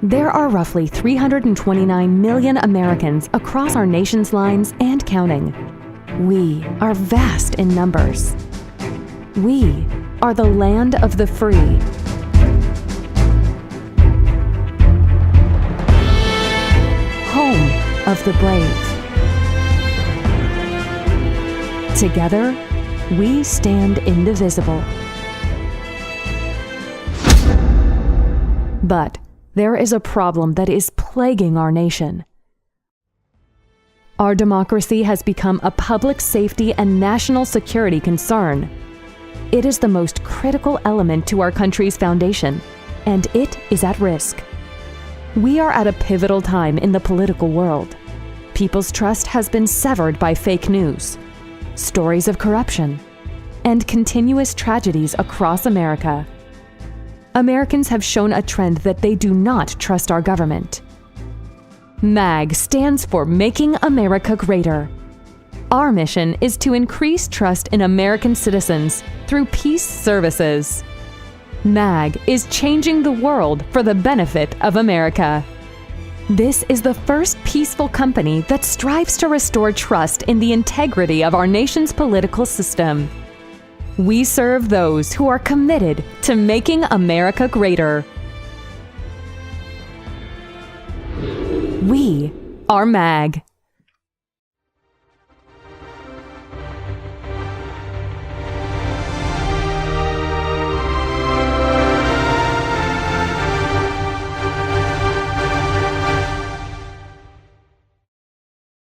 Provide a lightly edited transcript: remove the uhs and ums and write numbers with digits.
There are roughly 329 million Americans across our nation's lines and counting. We are vast in numbers. We are the land of the free. Home of the brave. Together, we stand indivisible. But there is a problem that is plaguing our nation. Our democracy has become a public safety and national security concern. It is the most critical element to our country's foundation, and it is at risk. We are at a pivotal time in the political world. People's trust has been severed by fake news, stories of corruption, and continuous tragedies across America. Americans have shown a trend that they do not trust our government. MAG stands for Making America Greater. Our mission is to increase trust in American citizens through peace services. MAG is changing the world for the benefit of America. This is the first peaceful company that strives to restore trust in the integrity of our nation's political system. We serve those who are committed to making America greater. We are MAG.